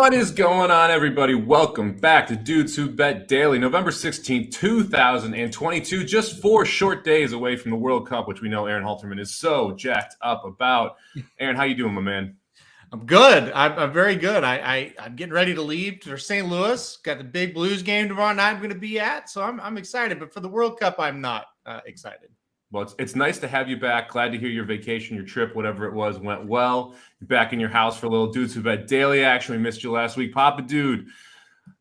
What is going on, everybody? Welcome back to Dudes Who Bet Daily, November 16th, 2022. Just 4 short days away from the World Cup, which we know Aaron Halterman is so jacked up about. Aaron, how you doing, my man? I'm good. I'm very good. I'm getting ready to leave for St. Louis. Got the big Blues game tomorrow night I'm going to be at, so I'm excited. But for the World Cup, I'm not excited. Well, it's nice to have you back. Glad to hear your vacation, your trip, whatever it was, went well. You're back in your house for a little Dudes Who Bet Daily action. We missed you last week. Papa Dude,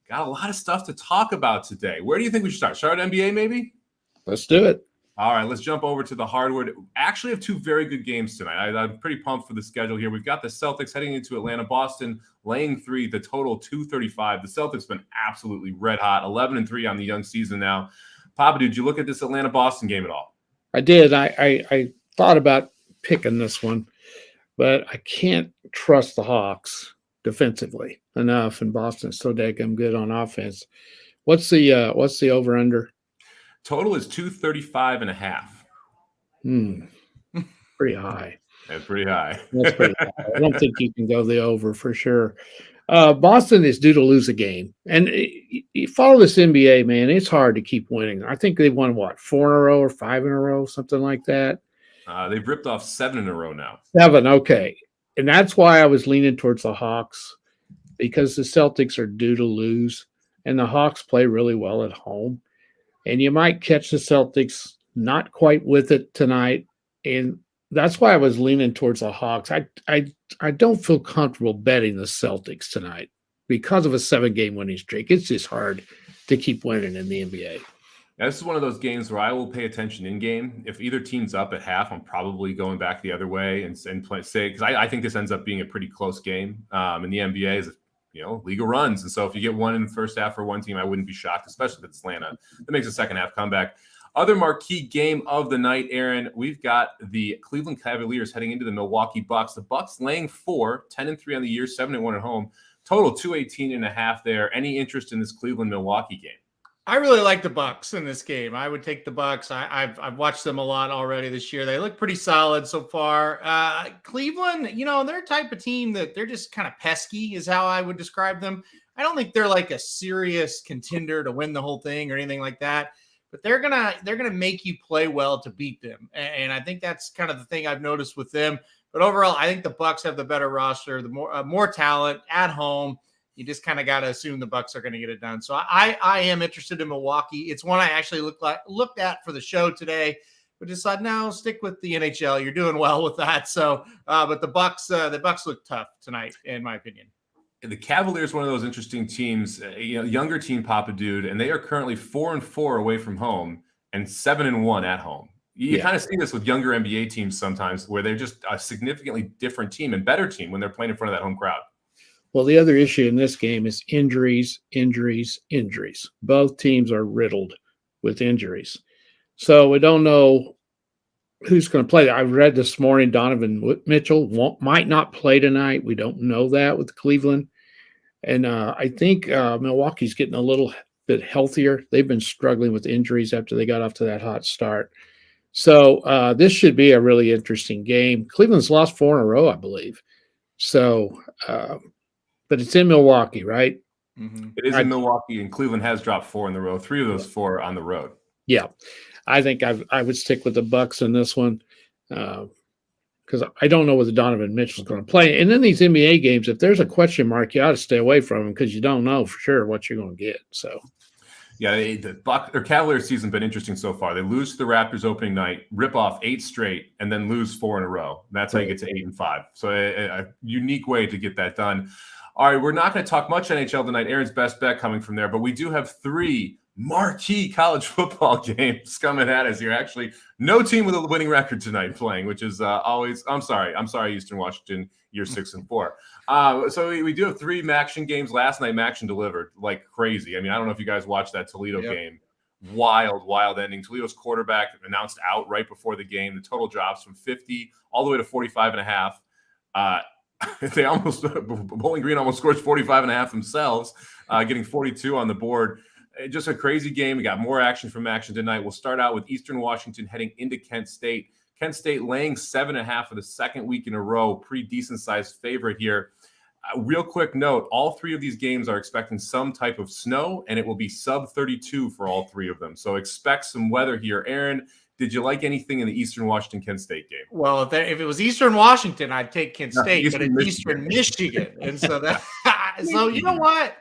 got a lot of stuff to talk about today. Where do you think we should start? Start at NBA, maybe? Let's do it. All right, let's jump over to the hardwood. Actually have 2 very good games tonight. I'm pretty pumped for the schedule here. We've got the Celtics heading into Atlanta. Boston laying 3, the total 235. The Celtics been absolutely red hot, 11-3 on the young season now. Papa, did you look at this Atlanta-Boston game at all? I did. I thought about picking this one, but I can't trust the Hawks defensively enough, and Boston's so daggum good on offense. What's the over-under? Total is 235.5. Pretty high. That's pretty high. That's pretty high. I don't think you can go the over for sure. Boston is due to lose a game. And you follow this NBA, man, it's hard to keep winning. I think they've won, 4 in a row or 5 in a row, something like that? They've ripped off 7 in a row now. 7, okay. And that's why I was leaning towards the Hawks, because the Celtics are due to lose, and the Hawks play really well at home. And you might catch the Celtics not quite with it tonight, and that's why I was leaning towards the Hawks. I don't feel comfortable betting the Celtics tonight because of a 7-game winning streak. It's just hard to keep winning in the NBA. Yeah, this is one of those games where I will pay attention in game. If either team's up at half, I'm probably going back the other way and say, because I think this ends up being a pretty close game. And the NBA is league of runs. And so if you get one in the first half for one team, I wouldn't be shocked, especially if it's Atlanta. That makes a second half comeback. Other marquee game of the night, Aaron, we've got the Cleveland Cavaliers heading into the Milwaukee Bucks. The Bucks laying 4, 10-3 on the year, 7-1 at home. Total 218.5 there. Any interest in this Cleveland-Milwaukee game? I really like the Bucks in this game. I would take the Bucks. I've watched them a lot already this year. They look pretty solid so far. Cleveland, they're a type of team that they're just kind of pesky is how I would describe them. I don't think they're like a serious contender to win the whole thing or anything like that. But they're gonna make you play well to beat them, and I think that's kind of the thing I've noticed with them. But overall, I think the Bucks have the better roster, the more talent at home. You just kind of got to assume the Bucks are going to get it done. So I am interested in Milwaukee. It's one I actually looked at for the show today, but decided no, stick with the NHL. You're doing well with that. So, but the Bucks look tough tonight, in my opinion. The Cavaliers, one of those interesting teams, younger team, Papa Dude, and they are currently 4-4 away from home and 7-1 at home. You kind of see this with younger NBA teams sometimes, where they're just a significantly different team and better team when they're playing in front of that home crowd. Well, the other issue in this game is injuries. Both teams are riddled with injuries. So we don't know who's going to play. I read this morning Donovan Mitchell might not play tonight. We don't know that with Cleveland. And I think Milwaukee's getting a little bit healthier. They've been struggling with injuries after they got off to that hot start. So this should be a really interesting game. Cleveland's lost 4 in a row, I believe. So, but it's in Milwaukee, right? Mm-hmm. It is in Milwaukee, and Cleveland has dropped 4 in a row. 3 of those 4 on the road. Yeah. I think I would stick with the Bucks in this one because I don't know whether Donovan Mitchell's going to play. And in these NBA games, if there's a question mark, you ought to stay away from them because you don't know for sure what you're going to get. So, yeah, the Cavaliers season been interesting so far. They lose to the Raptors opening night, rip off 8 straight, and then lose 4 in a row. That's how you get to 8-5. So a unique way to get that done. All right, we're not going to talk much NHL tonight. Aaron's best bet coming from there, but we do have 3 marquee college football games coming at us here. Actually, no team with a winning record tonight playing, which is always. I'm sorry, Eastern Washington. You're 6-4. So we do have 3 Maction games. Last night, Maction delivered like crazy. I mean, I don't know if you guys watched that Toledo game. Wild ending. Toledo's quarterback announced out right before the game. The total drops from 50 all the way to 45.5. They almost Bowling Green almost scores 45.5 themselves, getting 42 on the board. Just a crazy game. We got more action from Action tonight. We'll start out with Eastern Washington heading into Kent State. Kent State laying 7.5 for the second week in a row. Pretty decent sized favorite here. Real quick note, all three of these games are expecting some type of snow, and it will be sub 32 for all three of them. So expect some weather here. Aaron, did you like anything in the Eastern Washington-Kent State game? Well, if it was Eastern Washington, I'd take Kent State, but it's Eastern Michigan. And so so you know what?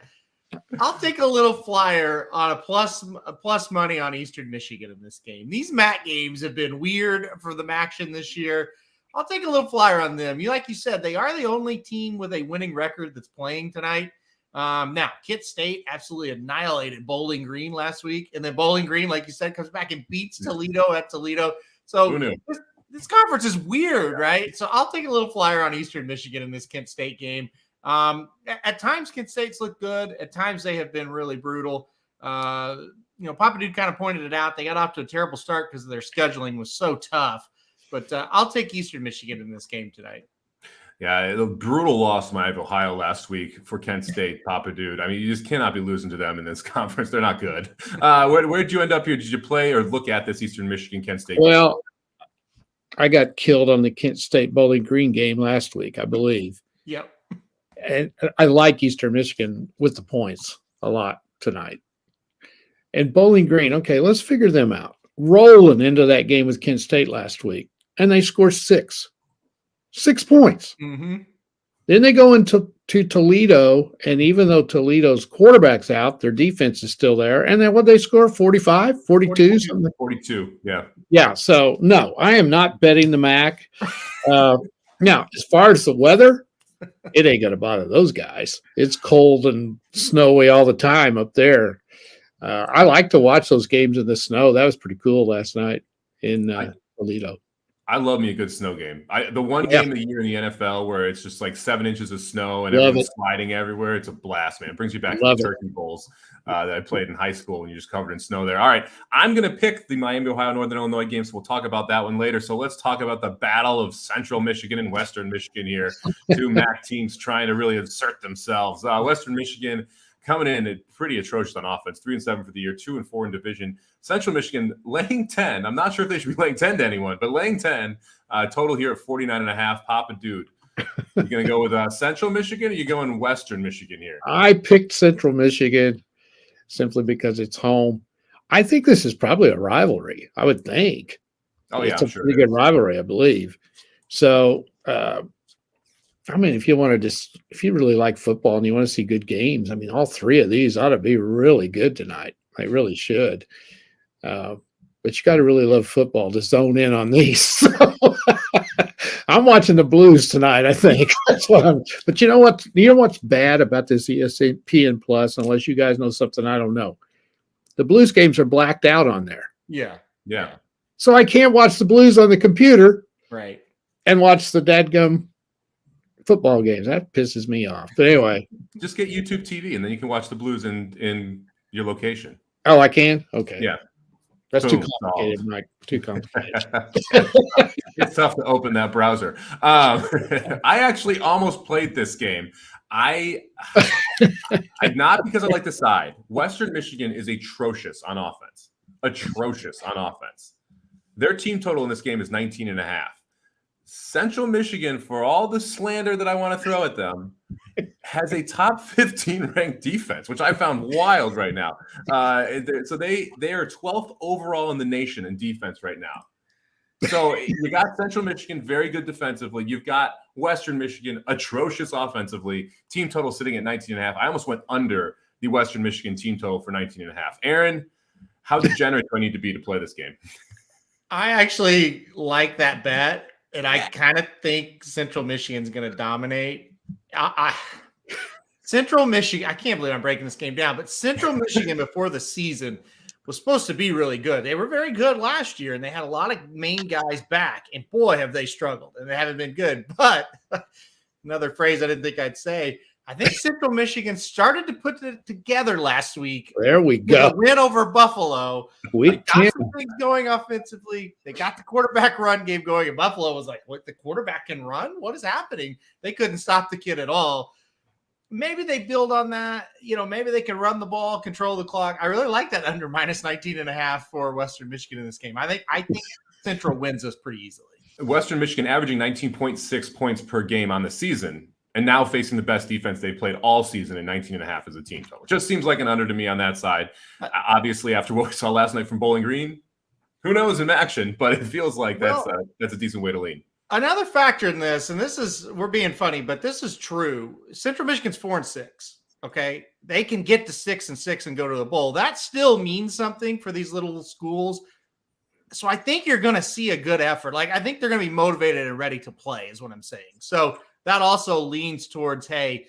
I'll take a little flyer on a plus money on Eastern Michigan in this game. These MAC games have been weird for the action this year. I'll take a little flyer on them. Like you said, they are the only team with a winning record that's playing tonight. Now, Kent State absolutely annihilated Bowling Green last week. And then Bowling Green, like you said, comes back and beats Toledo at Toledo. So this conference is weird, right? So I'll take a little flyer on Eastern Michigan in this Kent State game. At times, Kent State's look good. At times, they have been really brutal. Papa Dude kind of pointed it out. They got off to a terrible start because their scheduling was so tough. But I'll take Eastern Michigan in this game tonight. Yeah, the brutal loss to Miami, Ohio last week for Kent State, Papa Dude. I mean, you just cannot be losing to them in this conference. They're not good. Where did you end up here? Did you play or look at this Eastern Michigan-Kent State game? Well, I got killed on the Kent State Bowling Green game last week, I believe. Yep. And I like Eastern Michigan with the points a lot tonight. And Bowling Green, okay, let's figure them out. Rolling into that game with Kent State last week, and they score 6 points. Mm-hmm. Then they go into Toledo, and even though Toledo's quarterback's out, their defense is still there. And then what they score, 45, 42? 42, yeah. Yeah, so no, I am not betting the MAC. Now, as far as the weather, it ain't going to bother those guys. It's cold and snowy all the time up there. I like to watch those games in the snow. That was pretty cool last night in Toledo. I love me a good snow game. The one game of the year in the NFL where it's just like 7 inches of snow and everyone's sliding everywhere. It's a blast, man. It brings you back to the Turkey Bowls that I played in high school when you're just covered in snow there. All right, I'm going to pick the Miami, Ohio, Northern Illinois game, so we'll talk about that one later. So let's talk about the battle of Central Michigan and Western Michigan here. Two MAC teams trying to really assert themselves. Western Michigan coming in pretty atrocious on offense, 3-7 for the year, 2-4 in division. Central Michigan laying 10. I'm not sure if they should be laying 10 to anyone, but laying 10. Total here at 49.5. Papa Dude, you going to go with Central Michigan or you going Western Michigan here? I picked Central Michigan simply because it's home. I think this is probably a rivalry, I would think. Oh, yeah, it's a pretty good rivalry, I believe. So, I mean, if you really like football and you want to see good games, I mean, all three of these ought to be really good tonight. They really should. But you got to really love football to zone in on these. So I'm watching the Blues tonight, I think. That's what but you know what? You know what's bad about this ESPN Plus, unless you guys know something I don't know? The Blues games are blacked out on there. Yeah. Yeah. So I can't watch the Blues on the computer. Right. And watch the dadgum football games. That pisses me off. But anyway, just get YouTube TV and then you can watch the Blues in your location. Oh, I can? Okay. Yeah. That's too complicated, Mike. Too complicated. It's tough to open that browser. I actually almost played this game. Not because I like the side. Western Michigan is atrocious on offense. Their team total in this game is 19.5. Central Michigan, for all the slander that I want to throw at them, has a top 15 ranked defense, which I found wild right now. So they are 12th overall in the nation in defense right now. So you got Central Michigan very good defensively. You've got Western Michigan atrocious offensively. Team total sitting at 19.5. I almost went under the Western Michigan team total for 19.5. Aaron, how degenerate do I need to be to play this game? I actually like that bet. And I kind of think Central Michigan's going to dominate. Central Michigan, I can't believe I'm breaking this game down, but Central Michigan before the season was supposed to be really good. They were very good last year, and they had a lot of main guys back. And boy, have they struggled, and they haven't been good. But another phrase I didn't think I'd say, I think Central Michigan started to put it together last week. There we go. Win over Buffalo. We got some things going offensively. They got the quarterback run game going, and Buffalo was like, what, the quarterback can run? What is happening? They couldn't stop the kid at all. Maybe they build on that. Maybe they can run the ball, control the clock. I really like that under minus 19.5 for Western Michigan in this game. I think Central wins us pretty easily. Western Michigan averaging 19.6 points per game on the season. and now facing the best defense they've played all season in 19.5 as a team total. Just seems like an under to me on that side. Obviously, after what we saw last night from Bowling Green, who knows in action, but it feels like that's a decent way to lean. Another factor in this, and we're being funny, but this is true. Central Michigan's 4-6. Okay. They can get to 6-6 and go to the bowl. That still means something for these little schools. So I think you're going to see a good effort. Like, I think they're going to be motivated and ready to play is what I'm saying. So that also leans towards, hey,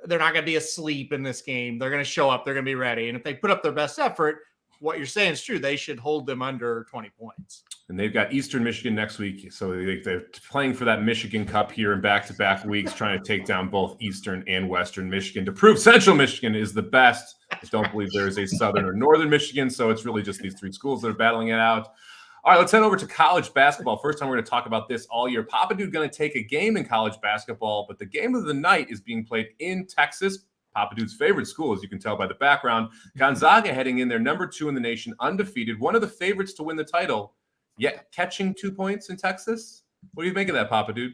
they're not going to be asleep in this game. They're going to show up. They're going to be ready. And if they put up their best effort, what you're saying is true. They should hold them under 20 points. And they've got Eastern Michigan next week. So they're playing for that Michigan Cup here in back-to-back weeks, trying to take down both Eastern and Western Michigan to prove Central Michigan is the best. I don't believe there is a Southern or Northern Michigan. So it's really just these three schools that are battling it out. All right, let's head over to college basketball. First time we're going to talk about this all year. Papa Dude going to take a game in college basketball, but the game of the night is being played in Texas. Papa Dude's favorite school, as you can tell by the background. Gonzaga heading in there, number 2 in the nation, undefeated, one of the favorites to win the title, yet catching 2 points in Texas. What do you think of that, Papa Dude?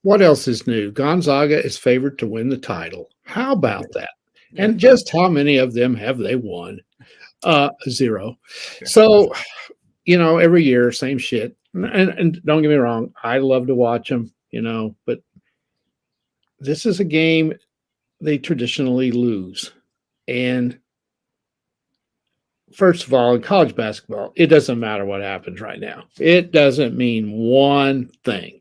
What else is new? Gonzaga is favored to win the title. How about that? And just how many of them have they won? 0. So, every year, same shit. And don't get me wrong, I love to watch them, but this is a game they traditionally lose. And first of all, in college basketball, it doesn't matter what happens right now. It doesn't mean one thing.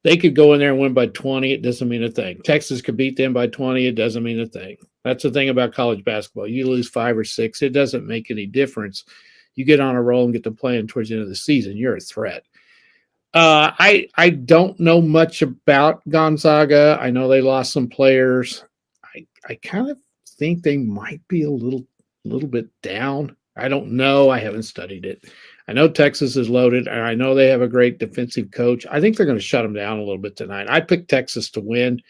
They could go in there and win by 20. It doesn't mean a thing. Texas could beat them by 20. It doesn't mean a thing. That's the thing about college basketball. You lose 5 or 6. It doesn't make any difference. You get on a roll and get to playing towards the end of the season, you're a threat. I don't know much about Gonzaga. I know they lost some players. I kind of think they might be a little bit down. I don't know. I haven't studied it. I know Texas is loaded, and I know they have a great defensive coach. I think they're going to shut them down a little bit tonight. I picked Texas to win.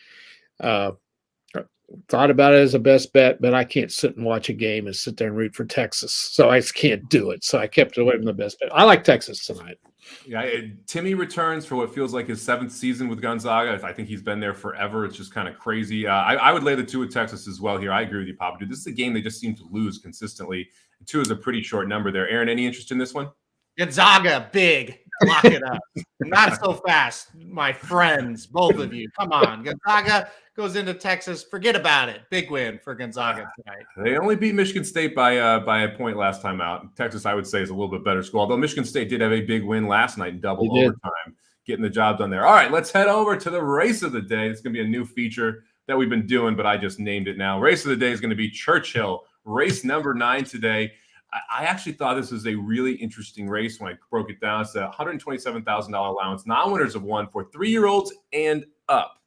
Thought about it as a best bet, but I can't sit and watch a game and sit there and root for Texas. So I just can't do it. So I kept it away from the best bet. I like Texas tonight. Yeah, Timmy returns for what feels like his 7th season with Gonzaga. I think he's been there forever. It's just kind of crazy. I would lay the 2 with Texas as well here. I agree with you, Papa Dude. This is a game they just seem to lose consistently. 2 is a pretty short number there. Aaron, any interest in this one? Gonzaga, big. Lock it up. Not so fast, my friends, both of you. Come on. Gonzaga goes into Texas. Forget about it. Big win for Gonzaga tonight. They only beat Michigan State by a point last time out. Texas, I would say, is a little bit better school, although Michigan State did have a big win last night in double overtime, getting the job done there. All right, let's head over to the race of the day. It's going to be a new feature that we've been doing, but I just named it now. Race of the day is going to be Churchill, race number 9 today. I actually thought this was a really interesting race when I broke it down. It's a $127,000 allowance. Non-winners have won for 3-year-olds and up.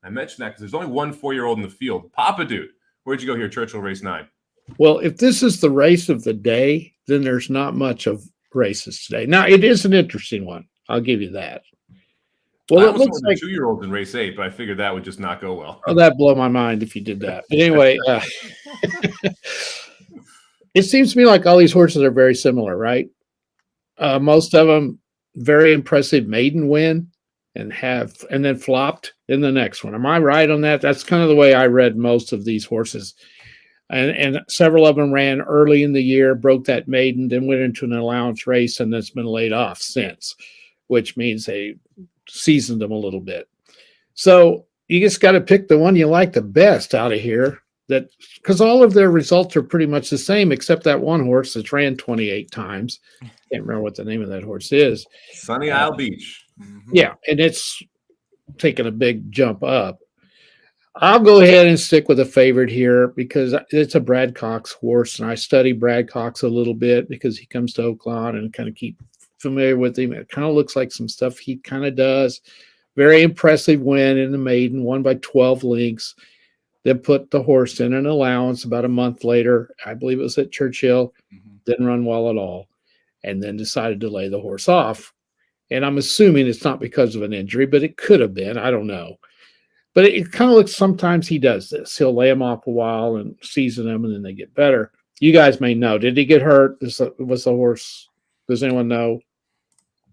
I mentioned that because there's only one 4-year-old in the field. Papa Dude, where'd you go here, Churchill, race 9? Well, if this is the race of the day, then there's not much of races today. Now, it is an interesting one. I'll give you that. Well, it looks like 2-year-olds in race 8, but I figured that would just not go well. Oh, that'd blow my mind if you did that. But anyway, it seems to me like all these horses are very similar, right? Most of them very impressive maiden win and then flopped in the next one. Am I right on that? That's kind of the way I read most of these horses. And several of them ran early in the year, broke that maiden, then went into an allowance race, and that's been laid off since, which means they seasoned them a little bit. So you just got to pick the one you like the best out of here. That because all of their results are pretty much the same, except that one horse that's ran 28 times. Can't remember what the name of that horse is. Sunny Isle Beach. Yeah, and it's taken a big jump up. I'll go ahead and stick with a favorite here because it's a Brad Cox horse, and I study Brad Cox a little bit because he comes to Oakland and kind of keep familiar with him. It kind of looks like some stuff he kind of does. Very impressive win in the maiden, won by 12 lengths. Then put the horse in an allowance about a month later. I believe it was at Churchill. Didn't run well at all. And then decided to lay the horse off. And I'm assuming it's not because of an injury, but it could have been. I don't know. But it kind of looks sometimes he does this. He'll lay them off a while and season them, and then they get better. You guys may know. Did he get hurt? Was the horse? Does anyone know?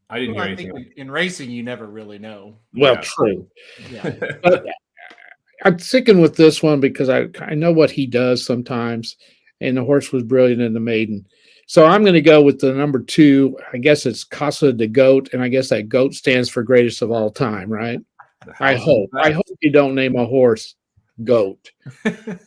I didn't hear I anything. think in racing, you never really know. Well, true. Yeah. But I'm sticking with this one because I know what he does sometimes, and the horse was brilliant in the maiden. So I'm going to go with the number 2. I guess it's Casa de Goat, and I guess that goat stands for greatest of all time, right? I hope you don't name a horse Goat.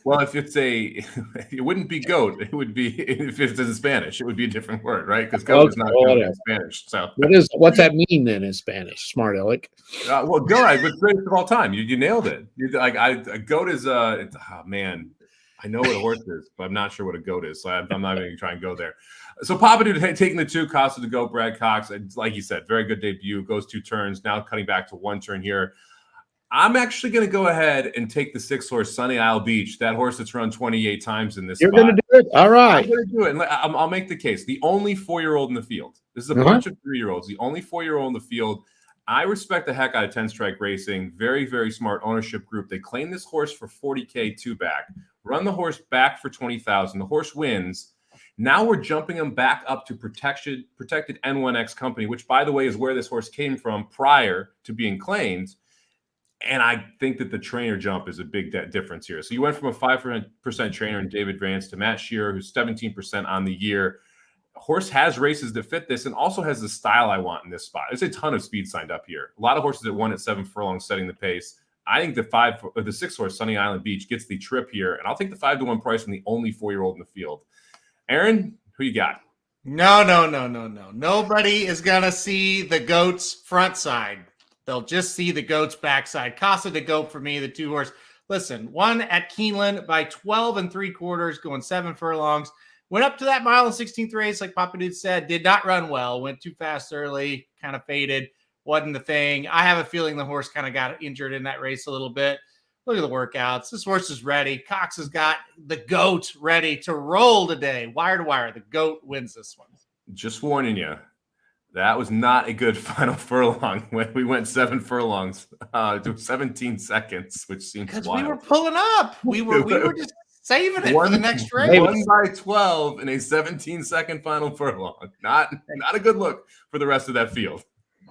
Well, if it's it wouldn't be goat. It would be, if it's in Spanish, it would be a different word, right? Because goat is not goat in Spanish. So what's that mean then in Spanish? Smart aleck. Well, goat, I would greatest of all time. You nailed it. A goat is man. I know what a horse is, but I'm not sure what a goat is. So I'm not even trying to go there. So Papa Dude taking the 2, Casa de Goat, Brad Cox. Like you said, very good debut. Goes 2 turns. Now cutting back to 1 turn here. I'm actually going to go ahead and take the 6 horse, Sunny Isle Beach. That horse that's run 28 times in this You're spot. going to do it? All right. I'm going to do it. And I'll make the case. The only 4-year-old in the field. This is a bunch of 3-year-olds. The only 4-year-old in the field. I respect the heck out of 10 Strike Racing. Very, very smart ownership group. They claim this horse for $40K 2 back. Run the horse back for $20,000. The horse wins. Now we're jumping him back up to protected N1X company, which, by the way, is where this horse came from prior to being claimed. And I think that the trainer jump is a big difference here. So you went from a 5% trainer in David Vance to Matt Shearer, who's 17% on the year. Horse has races that fit this and also has the style I want in this spot. There's a ton of speed signed up here. A lot of horses that won at 7 furlongs setting the pace. I think the 6 horse, Sunny Island Beach, gets the trip here. And I'll take the 5-1 price from the only 4-year-old in the field. Aaron, who you got? No. Nobody is going to see the goat's front side. They'll just see the goat's backside. Casa de Goat for me, the 2 horse. Listen, won at Keeneland by 12 3/4, going 7 furlongs. Went up to that mile and 16th race, like Papa Dude said. Did not run well. Went too fast early. Kind of faded. Wasn't the thing. I have a feeling the horse kind of got injured in that race a little bit. Look at the workouts. This horse is ready. Cox has got the goat ready to roll today. Wire to wire. The goat wins this one. Just warning you. That was not a good final furlong when we went 7 furlongs to 17 seconds, which seems wild. Because we were pulling up. We were just saving it for the next race. 1 by 12 in a 17-second final furlong. Not a good look for the rest of that field.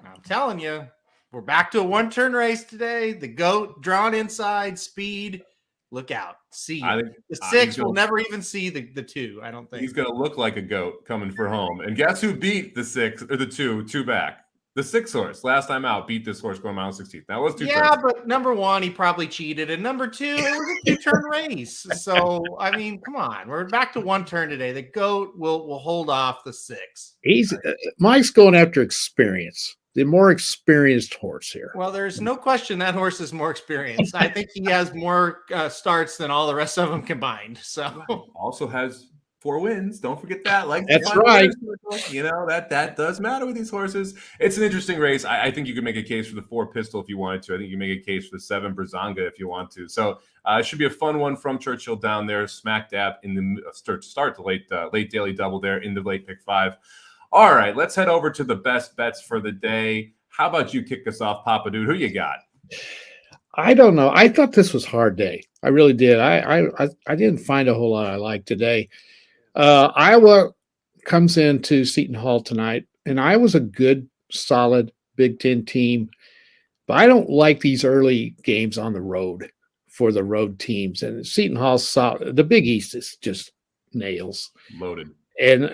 I'm telling you, we're back to a 1-turn race today. The goat drawn inside, speed. Look out. See you. The 6 will never even see the 2, I don't think. He's going to look like a goat coming for home. And guess who beat the 6 or the 2 back? The 6 horse. Last time out, beat this horse going mile 16th. That was 2 turns. Yeah, but number 1, he probably cheated. And number 2, it was a 2-turn race. So, I mean, come on. We're back to 1 turn today. The goat will hold off the 6. Mike's going after experience. The more experienced horse here. Well, there's no question that horse is more experienced. I think he has more starts than all the rest of them combined. So also has 4 wins. Don't forget that. That's right. You know, that does matter with these horses. It's an interesting race. I think you could make a case for the 4 Pistol if you wanted to. I think you make a case for the 7 Brazanga if you want to. So it should be a fun one from Churchill down there, smack dab in the start the late daily double there in the late pick 5. All right, let's head over to the best bets for the day. How about you kick us off, Papa Dude? Who you got? I don't know. I thought this was a hard day. I really did. I didn't find a whole lot I liked today. Iowa comes into Seton Hall tonight, and Iowa's a good, solid Big Ten team. But I don't like these early games on the road for the road teams. And Seton Hall's solid. The Big East is just nails. Loaded. And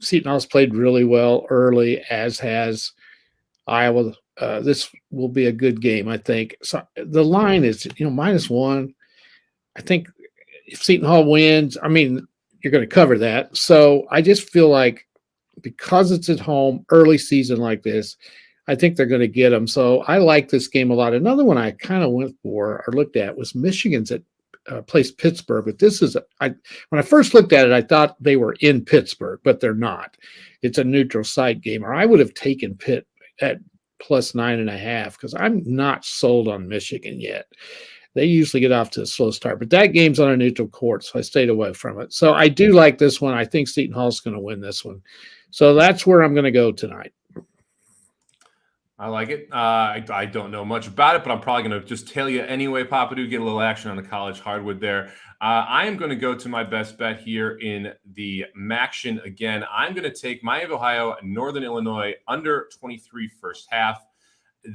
Seton Hall's played really well early, as has Iowa. This will be a good game, I think. So the line is, -1. I think if Seton Hall wins, I mean, you're going to cover that. So I just feel like because it's at home, early season like this, I think they're going to get them. So I like this game a lot. Another one I kind of went for or looked at was Michigan's at plays Pittsburgh, but this is when I first looked at it, I thought they were in Pittsburgh, but they're not. It's a neutral site game, or I would have taken Pitt at plus 9.5 because I'm not sold on Michigan yet. They usually get off to a slow start, but that game's on a neutral court, so I stayed away from it. So I do like this one. I think Seton Hall's going to win this one. So that's where I'm going to go tonight. I like it. I don't know much about it, but I'm probably going to just tell you anyway, Papa Dude, get a little action on the college hardwood there. I am going to go to my best bet here in the Maction again. I'm going to take Miami of Ohio and Northern Illinois under 23 first half.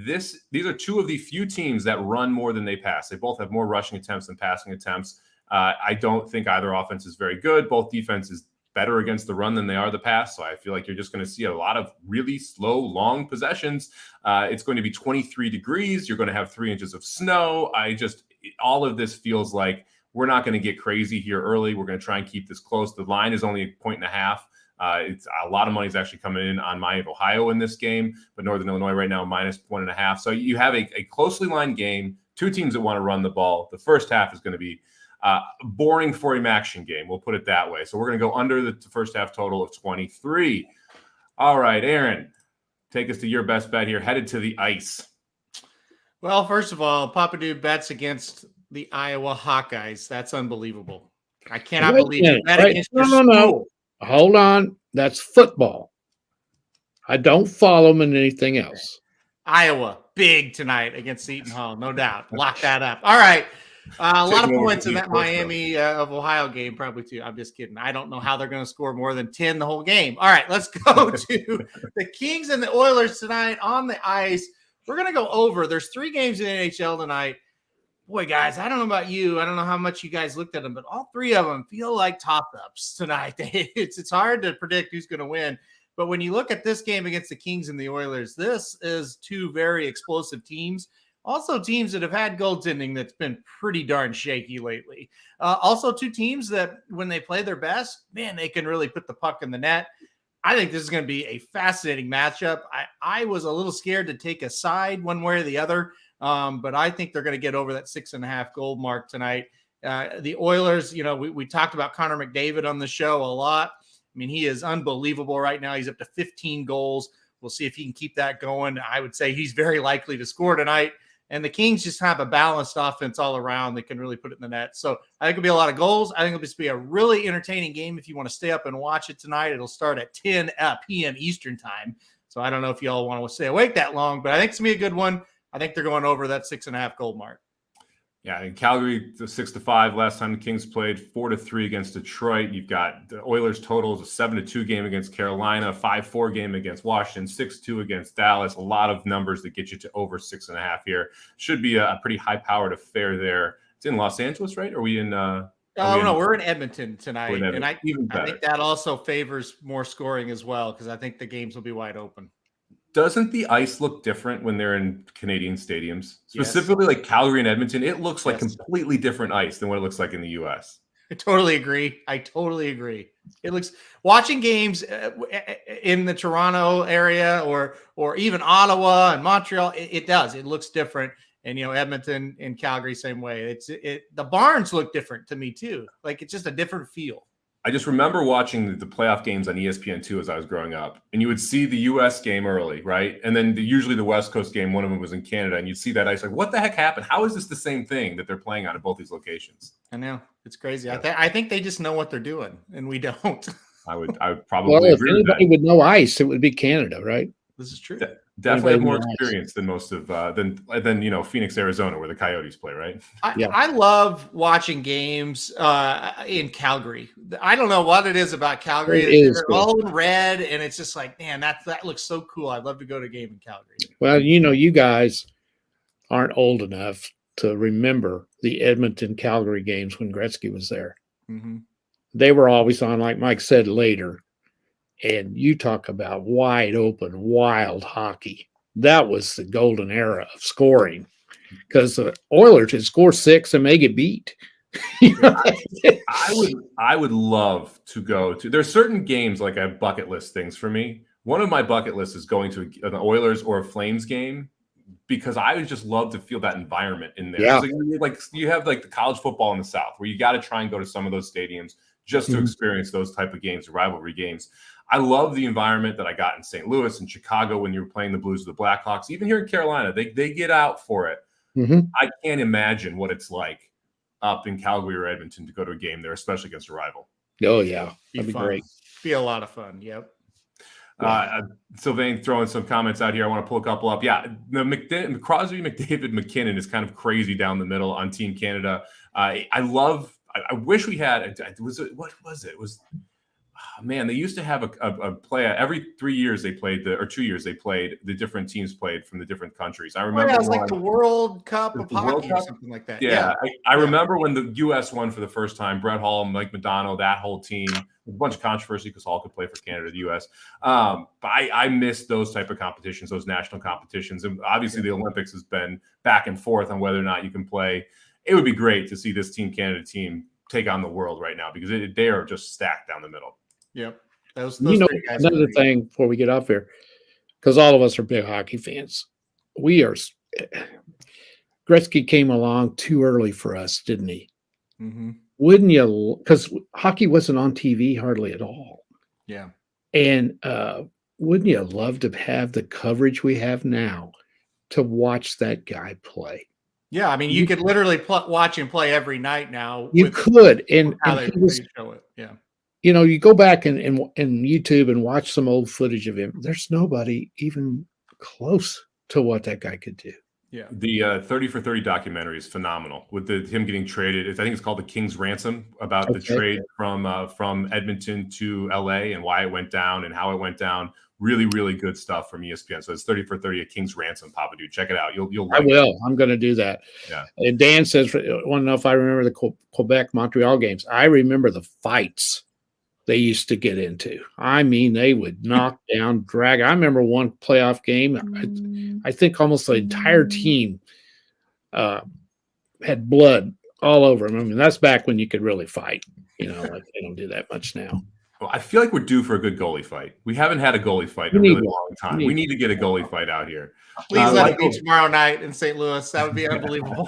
these are two of the few teams that run more than they pass. They both have more rushing attempts than passing attempts. I don't think either offense is very good. Both defenses better against the run than they are the pass. So I feel like you're just going to see a lot of really slow, long possessions. It's going to be 23 degrees. You're going to have 3 inches of snow. All of this feels like we're not going to get crazy here early. We're going to try and keep this close. The line is only 1.5. It's a lot of money is actually coming in on Miami of Ohio in this game, but Northern Illinois right now -1.5. So you have a closely lined game, two teams that want to run the ball. The first half is going to be boring for a action game. We'll put it that way. So we're going to go under the first half total of 23. All right, Aaron, take us to your best bet here, headed to the ice. Well, first of all, Papa Dude bets against the Iowa Hawkeyes. That's unbelievable. I cannot believe you bet against your school. No. Hold on. That's football. I don't follow them in anything else. Iowa, big tonight against Seton Hall, no doubt. Lock that up. All right. A lot of points in that Miami of Ohio game, probably too. I'm just kidding. I don't know how they're going to score more than 10 the whole game. All right, let's go to the Kings and the Oilers tonight on the ice. We're going to go over. There's 3 games in the NHL tonight. Boy, guys, I don't know about you. I don't know how much you guys looked at them, but all 3 of them feel like toss-ups tonight. It's hard to predict who's going to win. But when you look at this game against the Kings and the Oilers, this is 2 very explosive teams. Also teams that have had goaltending that's been pretty darn shaky lately. Also 2 teams that when they play their best, man, they can really put the puck in the net. I think this is going to be a fascinating matchup. I was a little scared to take a side one way or the other, but I think they're going to get over that 6.5 goal mark tonight. The Oilers, we talked about Connor McDavid on the show a lot. I mean, he is unbelievable right now. He's up to 15 goals. We'll see if he can keep that going. I would say he's very likely to score tonight. And the Kings just have a balanced offense all around. They can really put it in the net. So I think it'll be a lot of goals. I think it'll just be a really entertaining game if you want to stay up and watch it tonight. It'll start at 10 p.m. Eastern time. So I don't know if y'all want to stay awake that long, but I think it's going to be a good one. I think they're going over that 6.5 goal mark. Yeah, in Calgary, 6-5 last time the Kings played, 4-3 against Detroit. You've got the Oilers totals, a 7-2 game against Carolina, 5-4 game against Washington, 6-2 against Dallas. A lot of numbers that get you to over 6.5 here. Should be a pretty high-powered affair there. It's in Los Angeles, right? Are we in? We're in Edmonton tonight, and I think that also favors more scoring as well because I think the games will be wide open. Doesn't the ice look different when they're in Canadian stadiums? Specifically like Calgary and Edmonton, it looks like completely different ice than what it looks like in the U.S. I totally agree. It looks watching games in the Toronto area or even Ottawa and Montreal. It does. It looks different. And, Edmonton and Calgary, same way. The barns look different to me too. Like it's just a different feel. I just remember watching the playoff games on ESPN2 as I was growing up, and you would see the U.S. game early, right? And then usually the West Coast game, one of them was in Canada, and you'd see that ice like, what the heck happened? How is this the same thing that they're playing on at both these locations? I know. It's crazy. Yeah. I think they just know what they're doing, and we don't. I would probably agree with that. If anybody would know ice, it would be Canada, right? This is true. Definitely have more experience than most of than Phoenix, Arizona, where the Coyotes play, right? I love watching games in Calgary. I don't know what it is about Calgary. They're all in red, and it's just like, man, that looks so cool. I'd love to go to a game in Calgary. Well, you guys aren't old enough to remember the Edmonton Calgary games when Gretzky was there. Mm-hmm. They were always on, like Mike said later. And you talk about wide open, wild hockey. That was the golden era of scoring because the Oilers could score 6 and may get beat. I would love to go to. There's certain games like I have bucket list things for me. One of my bucket lists is going to an Oilers or a Flames game because I would just love to feel that environment in there. Yeah. Like you have like the college football in the South where you got to try and go to some of those stadiums just to experience those type of games, rivalry games. I love the environment that I got in St. Louis and Chicago when you were playing the Blues of the Blackhawks. Even here in Carolina, they get out for it. Mm-hmm. I can't imagine what it's like up in Calgary or Edmonton to go to a game there, especially against a rival. Oh, yeah. That'd be great. Be a lot of fun. Yep. Sylvain throwing some comments out here. I want to pull a couple up. Yeah, the Crosby, McDavid, McKinnon is kind of crazy down the middle on Team Canada. I wish we had. What was it? It was man, they used to have a play every 3 years they played or 2 years they played the different teams played from the different countries. I remember it was like the World Cup of hockey or something like that. Yeah, I remember when the U.S. won for the first time. Brett Hall, Mike Modano, that whole team. A bunch of controversy because Hall could play for Canada, the U.S. But I miss those type of competitions, those national competitions, and obviously the Olympics has been back and forth on whether or not you can play. It would be great to see this Team Canada team take on the world right now because they are just stacked down the middle. Yep. Those guys another thing before we get off here, because all of us are big hockey fans. Gretzky came along too early for us, didn't he? Mm-hmm. Wouldn't you? Because hockey wasn't on TV hardly at all. Yeah. And wouldn't you love to have the coverage we have now to watch that guy play? Yeah, I mean, you could literally watch him play every night now. You could, and he was, show it. Yeah. You go back in YouTube and watch some old footage of him. There's nobody even close to what that guy could do. Yeah. The 30 for 30 documentary is phenomenal with him getting traded. I think it's called The King's Ransom, about the trade from Edmonton to LA and why it went down and how it went down. Really, really good stuff from ESPN. So it's 30 for 30, A King's Ransom, Papa Dude. Check it out. You'll like I will. I'm going to do that. Yeah. And Dan says, want to know if I remember the Quebec Montreal games. I remember the fights they used to get into. I mean, they would knock down, drag. I remember one playoff game. I think almost the entire team had blood all over them. I mean, that's back when you could really fight. Like they don't do that much now. Well, I feel like we're due for a good goalie fight. We haven't had a goalie fight in a really long time. We need to get a goalie fight out here. Please let it be tomorrow night in St. Louis. That would be unbelievable.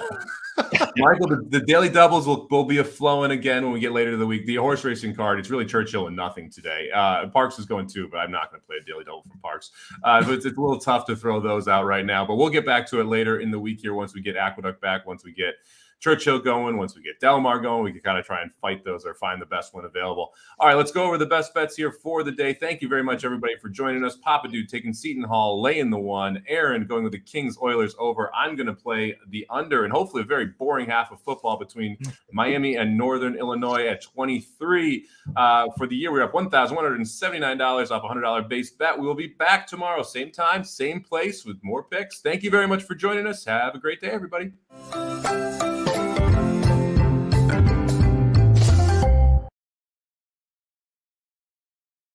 Michael, the daily doubles will be flowing again when we get later to the week. The horse racing card, it's really Churchill and nothing today. Parks is going too, but I'm not going to play a daily double from Parks. But it's a little tough to throw those out right now. But we'll get back to it later in the week here once we get Aqueduct back, once we get Churchill going, once we get Delmar going, we can kind of try and fight those or find the best one available. All right, let's go over the best bets here for the day. Thank you very much, everybody, for joining us. Papa Dude taking Seton Hall, laying the one. Aaron going with the Kings Oilers over. I'm going to play the under and hopefully a very boring half of football between Miami and Northern Illinois at 23. For the year, we're up $1,179 off a $100 base bet. We will be back tomorrow, same time, same place with more picks. Thank you very much for joining us. Have a great day, everybody.